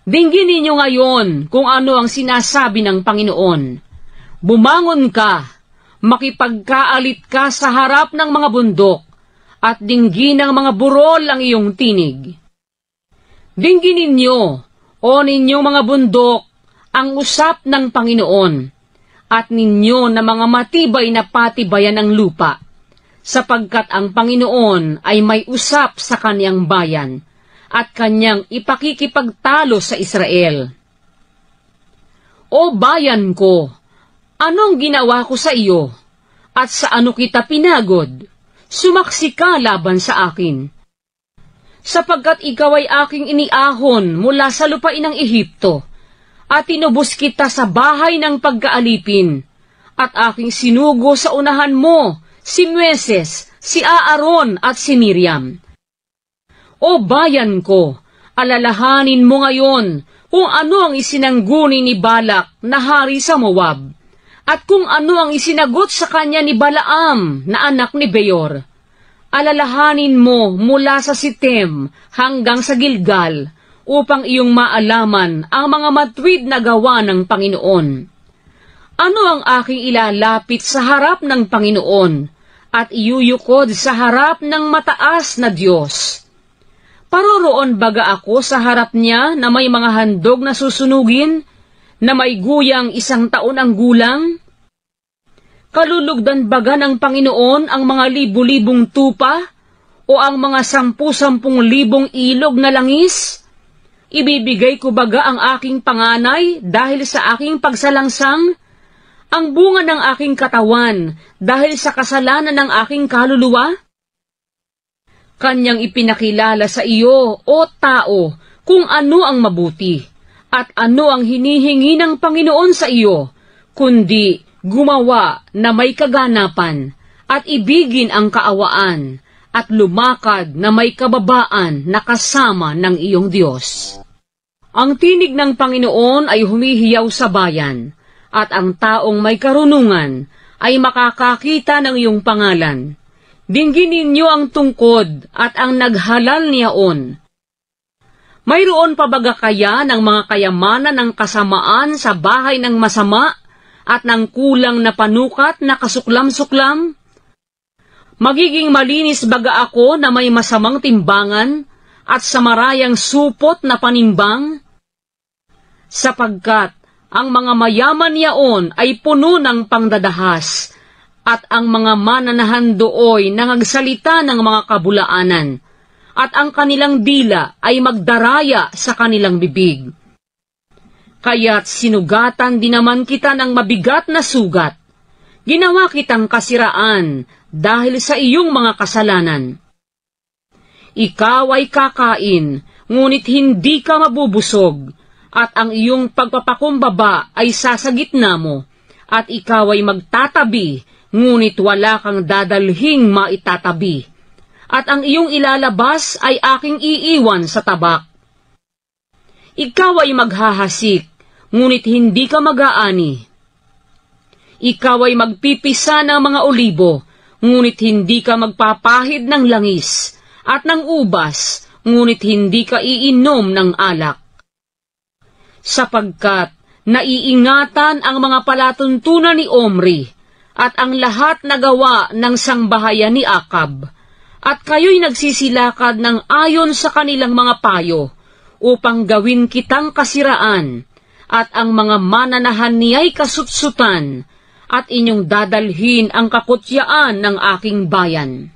Dinggin ninyo ngayon kung ano ang sinasabi ng Panginoon. Bumangon ka, makipagkaalit ka sa harap ng mga bundok, at dinggin ng mga burol ang iyong tinig. Dinggin ninyo, o ninyong mga bundok, ang usap ng Panginoon, at ninyo na mga matibay na patibayan ng lupa, sapagkat ang Panginoon ay may usap sa kaniyang bayan, at kanyang ipakikipagtalo sa Israel. O bayan ko, anong ginawa ko sa iyo, at sa ano kita pinagod? Sumaksi ka laban sa akin. Sapagkat ikaw ay aking iniahon mula sa lupain ng Ehipto, at tinubos kita sa bahay ng pagkaalipin, at aking sinugo sa unahan mo, si Moises, si Aaron at si Miriam. O bayan ko, alalahanin mo ngayon kung ano ang isinangguni ni Balak na hari sa Moab, at kung ano ang isinagot sa kanya ni Balaam na anak ni Beor. Alalahanin mo mula sa Sitem hanggang sa Gilgal, upang iyong maalaman ang mga matwid na gawa ng Panginoon. Ano ang aking ilalapit sa harap ng Panginoon, at iyuyukod sa harap ng mataas na Diyos? Paroroon baga ako sa harap niya na may mga handog na susunugin, na may guyang 1 taon ang gulang? Kalulugdan baga ng Panginoon ang mga libu-libong tupa, o ang mga 10,000,000 ilog na langis? Ibibigay ko baga ang aking panganay dahil sa aking pagsalangsang, ang bunga ng aking katawan dahil sa kasalanan ng aking kaluluwa? Kanyang ipinakilala sa iyo, o tao, kung ano ang mabuti, at ano ang hinihingi ng Panginoon sa iyo, kundi gumawa na may kaganapan, at ibigin ang kaawaan, at lumakad na may kababaan na kasama ng iyong Diyos. Ang tinig ng Panginoon ay humihiyaw sa bayan, at ang taong may karunungan ay makakakita ng iyong pangalan. Dinggin ninyo ang tungkod at ang naghalal niyaon. Mayroon pa baga kaya ng mga kayamanan ng kasamaan sa bahay ng masama at ng kulang na panukat na kasuklam-suklam? Magiging malinis baga ako na may masamang timbangan at sa marayang supot na panimbang? Sapagkat ang mga mayaman yaon ay puno ng pangdadahas, at ang mga mananahan dooy nangagsalita ng mga kabulaanan, at ang kanilang dila ay magdaraya sa kanilang bibig. Kaya't sinugatan din naman kita ng mabigat na sugat. Ginawa kitang kasiraan dahil sa iyong mga kasalanan. Ikaw ay kakain, ngunit hindi ka mabubusog, at ang iyong pagpapakumbaba ay sasagitna mo, at ikaw ay magtatabi, ngunit wala kang dadalhing maitatabi, at ang iyong ilalabas ay aking iiwan sa tabak. Ikaw ay maghahasik, ngunit hindi ka mag-aani. Ikaw ay magpipisa ng mga olibo, ngunit hindi ka magpapahid ng langis, at ng ubas, ngunit hindi ka iinom ng alak. Sapagkat naiingatan ang mga palatuntunan ni Omri, at ang lahat na gawa ng sangbahayan ni Akab, at kayo'y nagsisilakad ng ayon sa kanilang mga payo, upang gawin kitang kasiraan, at ang mga mananahan niya'y kasutsutan, at inyong dadalhin ang kakutyaan ng aking bayan.